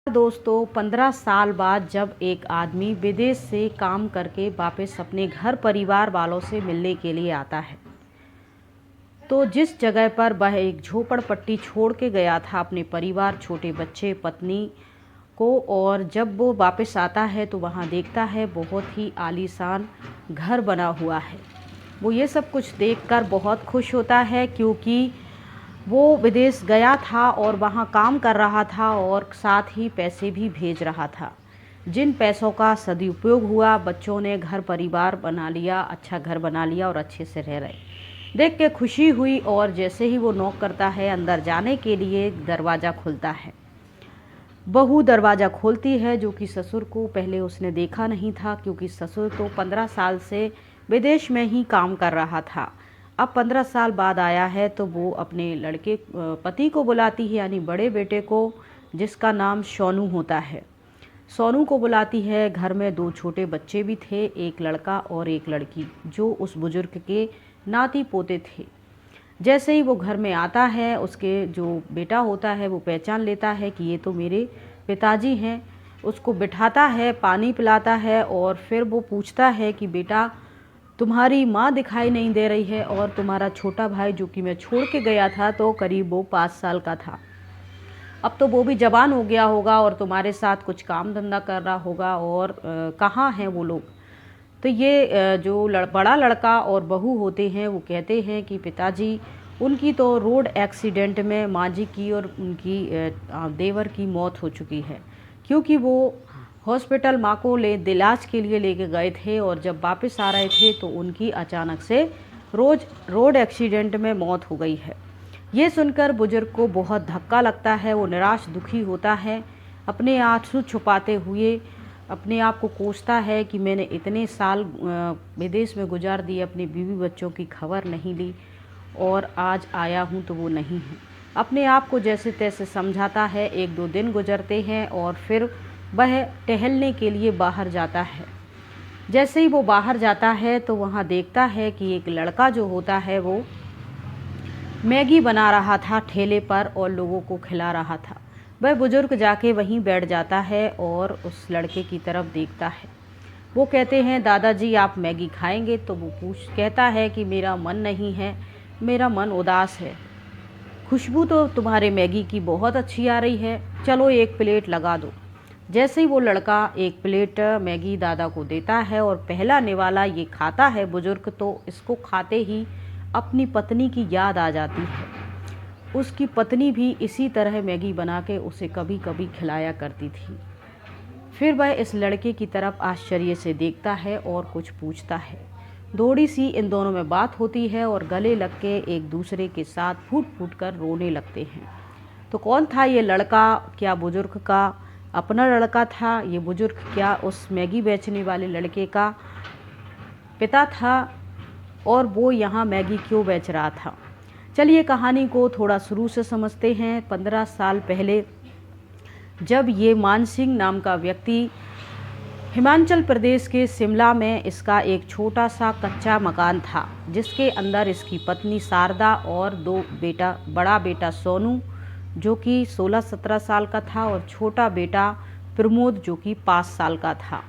दोस्तों 15 साल बाद जब एक आदमी विदेश से काम करके वापस अपने घर परिवार वालों से मिलने के लिए आता है, तो जिस जगह पर वह एक झोपड़पट्टी छोड़ के गया था अपने परिवार, छोटे बच्चे, पत्नी को, और जब वो वापस आता है तो वहाँ देखता है बहुत ही आलीशान घर बना हुआ है। वो ये सब कुछ देखकर बहुत खुश होता है, क्योंकि वो विदेश गया था और वहाँ काम कर रहा था और साथ ही पैसे भी भेज रहा था, जिन पैसों का सदुपयोग हुआ। बच्चों ने घर परिवार बना लिया, अच्छा घर बना लिया और अच्छे से रह रहे। देख के खुशी हुई, और जैसे ही वो नॉक करता है अंदर जाने के लिए, दरवाज़ा खुलता है। बहू दरवाज़ा खोलती है, जो कि ससुर को पहले उसने देखा नहीं था, क्योंकि ससुर तो 15 साल से विदेश में ही काम कर रहा था। अब 15 साल बाद आया है तो वो अपने लड़के पति को बुलाती है, यानी बड़े बेटे को, जिसका नाम सोनू होता है। सोनू को बुलाती है। घर में 2 छोटे बच्चे भी थे, एक लड़का और एक लड़की, जो उस बुजुर्ग के नाती पोते थे। जैसे ही वो घर में आता है, उसके जो बेटा होता है वो पहचान लेता है कि ये तो मेरे पिताजी हैं। उसको बिठाता है, पानी पिलाता है, और फिर वो पूछता है कि बेटा, तुम्हारी माँ दिखाई नहीं दे रही है, और तुम्हारा छोटा भाई जो कि मैं छोड़ के गया था, तो करीब वो 5 साल का था। अब तो वो भी जवान हो गया होगा और तुम्हारे साथ कुछ काम धंधा कर रहा होगा, और कहाँ हैं वो लोग। तो ये जो बड़ा लड़का और बहू होते हैं वो कहते हैं कि पिताजी, उनकी तो रोड एक्सीडेंट में माँ जी की और उनकी देवर की मौत हो चुकी है, क्योंकि वो हॉस्पिटल माँ को इलाज के लिए लेके गए थे, और जब वापस आ रहे थे तो उनकी अचानक से रोड एक्सीडेंट में मौत हो गई है। ये सुनकर बुजुर्ग को बहुत धक्का लगता है, वो निराश दुखी होता है। अपने आंसू छुपाते हुए अपने आप को कोसता है कि मैंने इतने साल विदेश में गुजार दिए, अपने बीवी बच्चों की खबर नहीं ली, और आज आया हूँ तो वो नहीं है। अपने आप को जैसे तैसे समझाता है। 1-2 दिन गुजरते हैं और फिर वह टहलने के लिए बाहर जाता है। जैसे ही वो बाहर जाता है तो वहाँ देखता है कि एक लड़का जो होता है वो मैगी बना रहा था ठेले पर और लोगों को खिला रहा था। वह बुजुर्ग जाके वहीं बैठ जाता है और उस लड़के की तरफ देखता है। वो कहते हैं, दादाजी आप मैगी खाएंगे? तो वो कहता है कि मेरा मन नहीं है, मेरा मन उदास है। खुशबू तो तुम्हारे मैगी की बहुत अच्छी आ रही है, चलो 1 प्लेट लगा दो। जैसे ही वो लड़का 1 प्लेट मैगी दादा को देता है और पहला निवाला ये खाता है बुजुर्ग, तो इसको खाते ही अपनी पत्नी की याद आ जाती है। उसकी पत्नी भी इसी तरह मैगी बना के उसे कभी कभी खिलाया करती थी। फिर वह इस लड़के की तरफ आश्चर्य से देखता है और कुछ पूछता है। थोड़ी सी इन दोनों में बात होती है और गले लग के एक दूसरे के साथ फूट फूट कर रोने लगते हैं। तो कौन था ये लड़का? क्या बुजुर्ग का अपना लड़का था? ये बुजुर्ग क्या उस मैगी बेचने वाले लड़के का पिता था? और वो यहाँ मैगी क्यों बेच रहा था? चलिए कहानी को थोड़ा शुरू से समझते हैं। 15 साल पहले जब ये मान सिंह नाम का व्यक्ति हिमाचल प्रदेश के शिमला में, इसका एक छोटा सा कच्चा मकान था, जिसके अंदर इसकी पत्नी शारदा और 2 बेटा, बड़ा बेटा सोनू जो कि 16-17 साल का था, और छोटा बेटा प्रमोद जो कि 5 साल का था,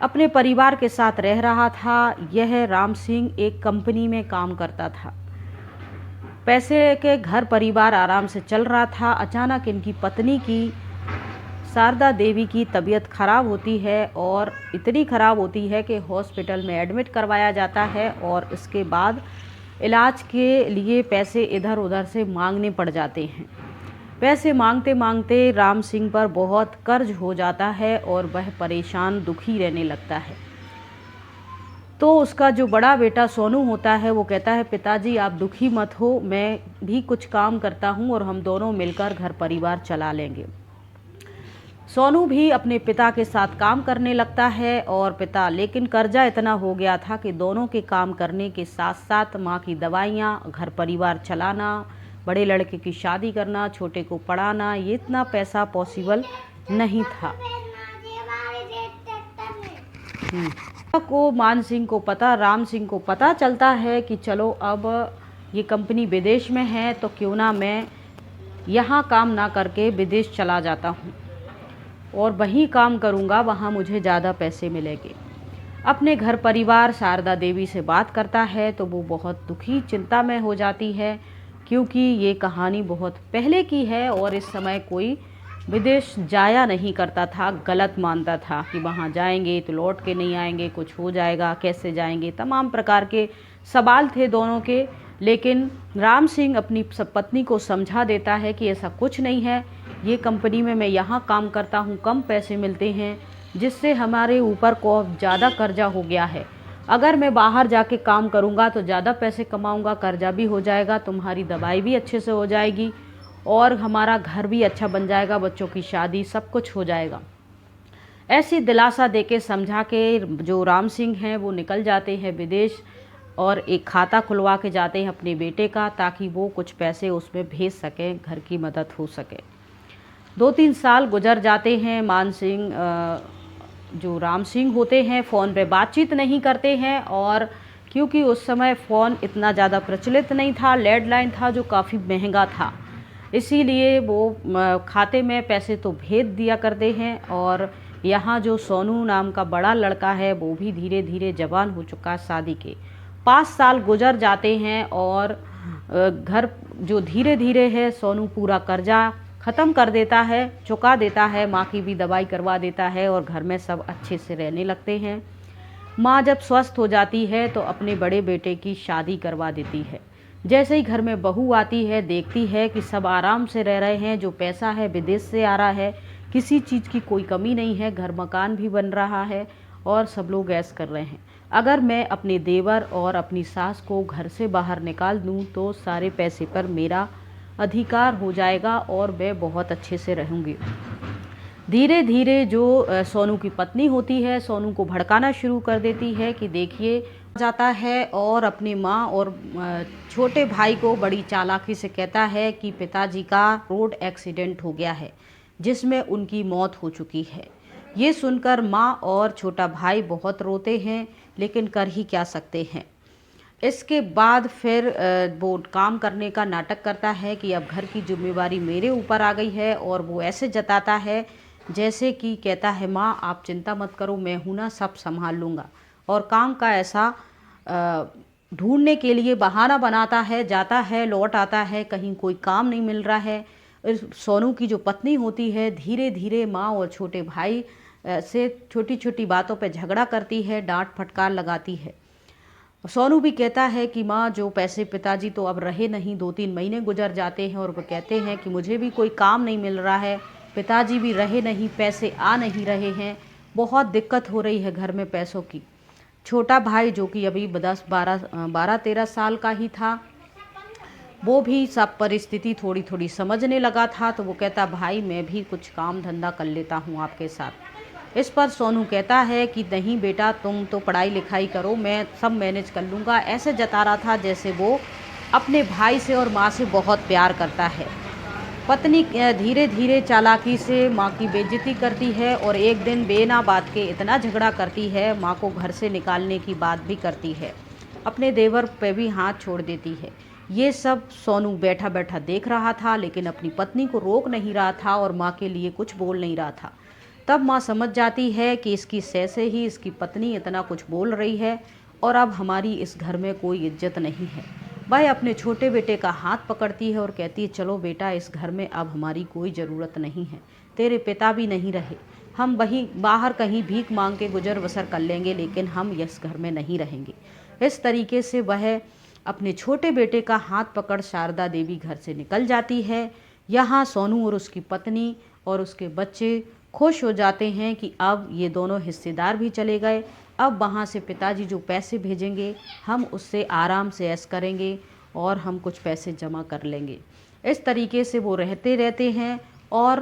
अपने परिवार के साथ रह रहा था। यह राम सिंह एक कंपनी में काम करता था। पैसे के घर परिवार आराम से चल रहा था। अचानक इनकी पत्नी की शारदा देवी की तबीयत खराब होती है, और इतनी खराब होती है कि हॉस्पिटल में एडमिट करवाया जाता है, और इसके बाद इलाज के लिए पैसे इधर उधर से मांगने पड़ जाते हैं। पैसे मांगते मांगते राम सिंह पर बहुत कर्ज हो जाता है और वह परेशान दुखी रहने लगता है। तो उसका जो बड़ा बेटा सोनू होता है वो कहता है, पिताजी आप दुखी मत हो, मैं भी कुछ काम करता हूँ और हम दोनों मिलकर घर परिवार चला लेंगे। सोनू भी अपने पिता के साथ काम करने लगता है, और लेकिन कर्जा इतना हो गया था कि दोनों के काम करने के साथ साथ माँ की दवाइयाँ, घर परिवार चलाना, बड़े लड़के की शादी करना, छोटे को पढ़ाना, ये इतना पैसा पॉसिबल नहीं था। राम सिंह को पता चलता है कि चलो अब ये कंपनी विदेश में है, तो क्यों ना मैं यहाँ काम ना करके विदेश चला जाता हूँ। और वहीं काम करूँगा, वहाँ मुझे ज़्यादा पैसे मिलेंगे। अपने घर परिवार शारदा देवी से बात करता है तो वो बहुत दुखी चिंता में हो जाती है, क्योंकि ये कहानी बहुत पहले की है और इस समय कोई विदेश जाया नहीं करता था, गलत मानता था कि वहाँ जाएंगे तो लौट के नहीं आएंगे, कुछ हो जाएगा, कैसे जाएंगे, तमाम प्रकार के सवाल थे दोनों के। लेकिन राम सिंह अपनी पत्नी को समझा देता है कि ऐसा कुछ नहीं है, ये कंपनी में मैं यहाँ काम करता हूँ, कम पैसे मिलते हैं, जिससे हमारे ऊपर को ज़्यादा कर्जा हो गया है। अगर मैं बाहर जाके काम करूँगा तो ज़्यादा पैसे कमाऊँगा, कर्जा भी हो जाएगा, तुम्हारी दवाई भी अच्छे से हो जाएगी और हमारा घर भी अच्छा बन जाएगा, बच्चों की शादी सब कुछ हो जाएगा। ऐसी दिलासा देके समझा के जो राम सिंह हैं वो निकल जाते हैं विदेश और एक खाता खुलवा के जाते हैं अपने बेटे का, ताकि वो कुछ पैसे उसमें भेज सकें, घर की मदद हो सके। 2-3 साल गुजर जाते हैं। मान सिंह जो राम सिंह होते हैं फ़ोन पे बातचीत नहीं करते हैं, और क्योंकि उस समय फ़ोन इतना ज़्यादा प्रचलित नहीं था, लैंडलाइन था जो काफ़ी महंगा था, इसीलिए वो खाते में पैसे तो भेज दिया करते हैं। और यहाँ जो सोनू नाम का बड़ा लड़का है वो भी धीरे धीरे जवान हो चुका है शादी के। 5 साल गुजर जाते हैं और घर जो धीरे धीरे है सोनू पूरा कर्जा ख़त्म कर देता है, चुका देता है, माँ की भी दवाई करवा देता है और घर में सब अच्छे से रहने लगते हैं। माँ जब स्वस्थ हो जाती है तो अपने बड़े बेटे की शादी करवा देती है। जैसे ही घर में बहू आती है, देखती है कि सब आराम से रह रहे हैं, जो पैसा है विदेश से आ रहा है, किसी चीज़ की कोई कमी नहीं है, घर मकान भी बन रहा है और सब लोग ऐश कर रहे हैं। अगर मैं अपने देवर और अपनी सास को घर से बाहर निकाल दूं तो सारे पैसे पर मेरा अधिकार हो जाएगा और मैं बहुत अच्छे से रहूँगी। धीरे धीरे जो सोनू की पत्नी होती है सोनू को भड़काना शुरू कर देती है कि देखिए जाता है, और अपनी माँ और छोटे भाई को बड़ी चालाकी से कहता है कि पिताजी का रोड एक्सीडेंट हो गया है जिसमें उनकी मौत हो चुकी है। ये सुनकर माँ और छोटा भाई बहुत रोते हैं, लेकिन कर ही क्या सकते हैं। इसके बाद फिर वो काम करने का नाटक करता है कि अब घर की जिम्मेवारी मेरे ऊपर आ गई है, और वो ऐसे जताता है जैसे कि कहता है माँ आप चिंता मत करो, मैं हूँ ना, सब संभाल लूँगा। और काम का ऐसा ढूंढने के लिए बहाना बनाता है, जाता है, लौट आता है, कहीं कोई काम नहीं मिल रहा है। सोनू की जो पत्नी होती है धीरे धीरे माँ और छोटे भाई से छोटी छोटी बातों पे झगड़ा करती है, डांट फटकार लगाती है। सोनू भी कहता है कि माँ जो पैसे पिताजी तो अब रहे नहीं, 2-3 महीने गुजर जाते हैं और वो कहते हैं कि मुझे भी कोई काम नहीं मिल रहा है, पिताजी भी रहे नहीं, पैसे आ नहीं रहे हैं, बहुत दिक्कत हो रही है घर में पैसों की। छोटा भाई जो कि अभी 12-13 साल का ही था, वो भी सब परिस्थिति थोड़ी थोड़ी समझने लगा था, तो वो कहता भाई मैं भी कुछ काम धंधा कर लेता हूँ आपके साथ। इस पर सोनू कहता है कि नहीं बेटा तुम तो पढ़ाई लिखाई करो, मैं सब मैनेज कर लूँगा। ऐसे जता रहा था जैसे वो अपने भाई से और माँ से बहुत प्यार करता है। पत्नी धीरे धीरे चालाकी से माँ की बेइज्जती करती है और एक दिन बिना बात के इतना झगड़ा करती है, माँ को घर से निकालने की बात भी करती है, अपने देवर पे भी हाथ छोड़ देती है। ये सब सोनू बैठा बैठा देख रहा था, लेकिन अपनी पत्नी को रोक नहीं रहा था और माँ के लिए कुछ बोल नहीं रहा था। तब माँ समझ जाती है कि इसकी सह से ही इसकी पत्नी इतना कुछ बोल रही है और अब हमारी इस घर में कोई इज्जत नहीं है। वह अपने छोटे बेटे का हाथ पकड़ती है और कहती है चलो बेटा इस घर में अब हमारी कोई ज़रूरत नहीं है, तेरे पिता भी नहीं रहे, हम वहीं बाहर कहीं भीख मांग के गुजर बसर कर लेंगे, लेकिन हम इस घर में नहीं रहेंगे। इस तरीके से वह अपने छोटे बेटे का हाथ पकड़ शारदा देवी घर से निकल जाती है। यहाँ सोनू और उसकी पत्नी और उसके बच्चे खुश हो जाते हैं कि अब ये दोनों हिस्सेदार भी चले गए, अब वहाँ से पिताजी जो पैसे भेजेंगे हम उससे आराम से ऐश करेंगे और हम कुछ पैसे जमा कर लेंगे। इस तरीके से वो रहते रहते हैं और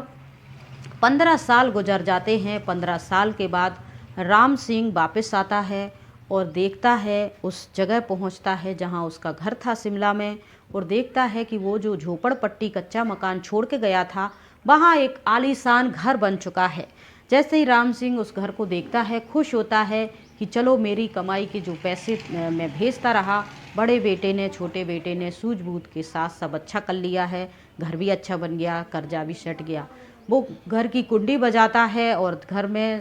15 साल गुजर जाते हैं। 15 साल के बाद राम सिंह वापस आता है और देखता है, उस जगह पहुंचता है जहां उसका घर था शिमला में, और देखता है कि वो जो झोपड़पट्टी कच्चा मकान छोड़ के गया था वहां एक आलीशान घर बन चुका है। जैसे ही राम सिंह उस घर को देखता है खुश होता है कि चलो मेरी कमाई के जो पैसे मैं भेजता रहा, बड़े बेटे ने छोटे बेटे ने सूझबूझ के साथ सब अच्छा कर लिया है, घर भी अच्छा बन गया, कर्जा भी सट गया। वो घर की कुंडी बजाता है और घर में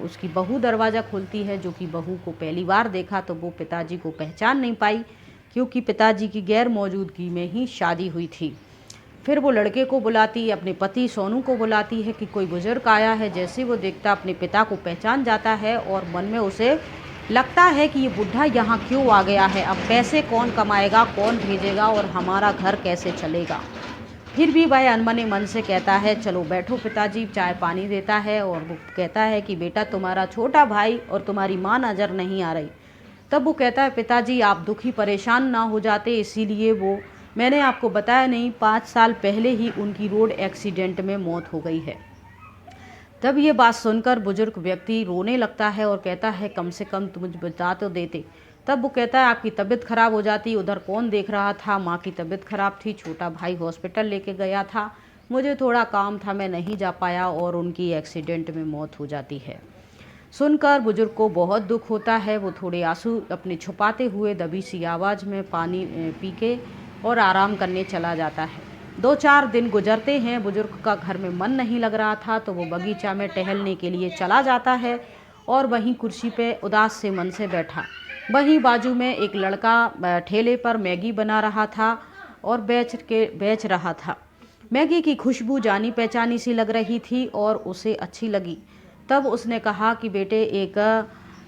उसकी बहू दरवाज़ा खोलती है, जो कि बहू को पहली बार देखा तो वो पिताजी को पहचान नहीं पाई, क्योंकि पिताजी की गैर मौजूदगी में ही शादी हुई थी। फिर वो लड़के को बुलाती, अपने पति सोनू को बुलाती है कि कोई बुजुर्ग आया है। जैसे वो देखता अपने पिता को पहचान जाता है और मन में उसे लगता है कि ये बुढ़ा यहाँ क्यों आ गया है, अब पैसे कौन कमाएगा, कौन भेजेगा और हमारा घर कैसे चलेगा। फिर भी वह अनमने मन से कहता है चलो बैठो पिताजी, चाय पानी देता है और वो कहता है कि बेटा तुम्हारा छोटा भाई और तुम्हारी माँ नज़र नहीं आ रही। तब वो कहता है पिताजी आप दुखी परेशान ना हो जाते, इसीलिए वो मैंने आपको बताया नहीं, 5 साल पहले ही उनकी रोड एक्सीडेंट में मौत हो गई है। तब ये बात सुनकर बुजुर्ग व्यक्ति रोने लगता है और कहता है कम से कम तुम मुझे बता तो देते। तब वो कहता है आपकी तबीयत खराब हो जाती, उधर कौन देख रहा था, माँ की तबीयत खराब थी, छोटा भाई हॉस्पिटल लेके गया था, मुझे थोड़ा काम था, मैं नहीं जा पाया और उनकी एक्सीडेंट में मौत हो जाती है। सुनकर बुजुर्ग को बहुत दुख होता है। वो थोड़े आंसू अपने छुपाते हुए दबी सी आवाज़ में पानी पी के और आराम करने चला जाता है। 2-4 दिन गुजरते हैं, बुजुर्ग का घर में मन नहीं लग रहा था तो वो बगीचा में टहलने के लिए चला जाता है और वहीं कुर्सी पे उदास से मन से बैठा। वहीं बाजू में एक लड़का ठेले पर मैगी बना रहा था और बेच रहा था। मैगी की खुशबू जानी पहचानी सी लग रही थी और उसे अच्छी लगी। तब उसने कहा कि बेटे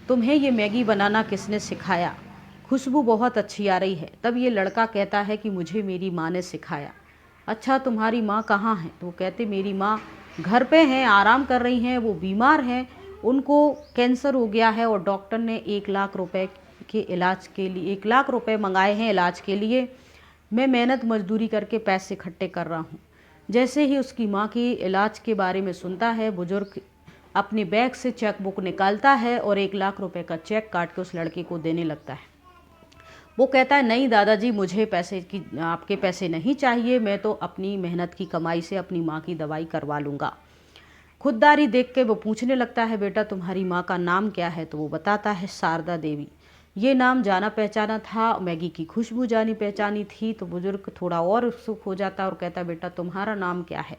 तुम्हें ये मैगी बनाना किसने सिखाया, खुशबू बहुत अच्छी आ रही है। तब ये लड़का कहता है कि मुझे मेरी माँ ने सिखाया। अच्छा तुम्हारी माँ कहाँ है? तो वो कहते मेरी माँ घर पे हैं, आराम कर रही हैं, वो बीमार हैं, उनको कैंसर हो गया है और डॉक्टर ने 1 लाख रुपए के इलाज के लिए 1 लाख रुपए मंगाए हैं इलाज के लिए। मैं मेहनत मजदूरी करके पैसे इकट्ठे कर रहा हूँ। जैसे ही उसकी माँ की इलाज के बारे में सुनता है, बुजुर्ग अपने बैग से चेक बुक निकालता है और 1 लाख रुपए का चेक काट के उस लड़के को देने लगता है। वो कहता है नहीं दादाजी, मुझे आपके पैसे नहीं चाहिए, मैं तो अपनी मेहनत की कमाई से अपनी माँ की दवाई करवा लूँगा। खुददारी देख के वो पूछने लगता है बेटा तुम्हारी माँ का नाम क्या है? तो वो बताता है शारदा देवी। ये नाम जाना पहचाना था, मैगी की खुशबू जानी पहचानी थी। तो बुजुर्ग थोड़ा और उत्सुक हो जाता है और कहता है बेटा तुम्हारा नाम क्या है?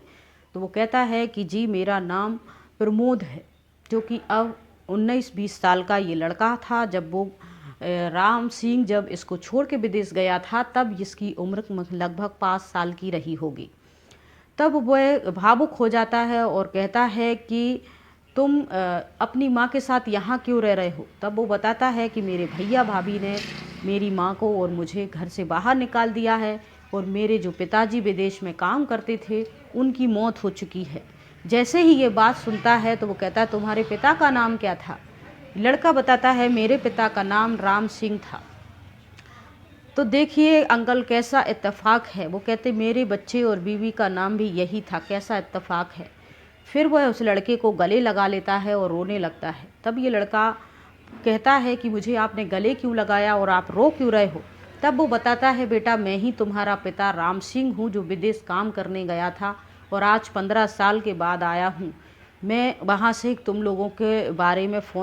तो वो कहता है कि जी मेरा नाम प्रमोद है, जो कि अब 19-20 साल का ये लड़का था। जब वो राम सिंह जब इसको छोड़ के विदेश गया था तब इसकी उम्र लगभग 5 साल की रही होगी। तब वह भावुक हो जाता है और कहता है कि तुम अपनी माँ के साथ यहाँ क्यों रह रहे हो? तब वो बताता है कि मेरे भैया भाभी ने मेरी माँ को और मुझे घर से बाहर निकाल दिया है और मेरे जो पिताजी विदेश में काम करते थे उनकी मौत हो चुकी है। जैसे ही ये बात सुनता है तो वो कहता है तुम्हारे पिता का नाम क्या था? लड़का बताता है मेरे पिता का नाम राम सिंह था। तो देखिए अंकल कैसा इत्तेफाक है। वो कहते मेरे बच्चे और बीवी का नाम भी यही था, कैसा इत्तेफाक है। फिर वह उस लड़के को गले लगा लेता है और रोने लगता है। तब ये लड़का कहता है कि मुझे आपने गले क्यों लगाया और आप रो क्यों रहे हो? तब वो बताता है बेटा मैं ही तुम्हारा पिता राम सिंह हूँ, जो विदेश काम करने गया था और आज 15 साल के बाद आया हूँ। मैं वहाँ से तुम लोगों के बारे में फ़ोन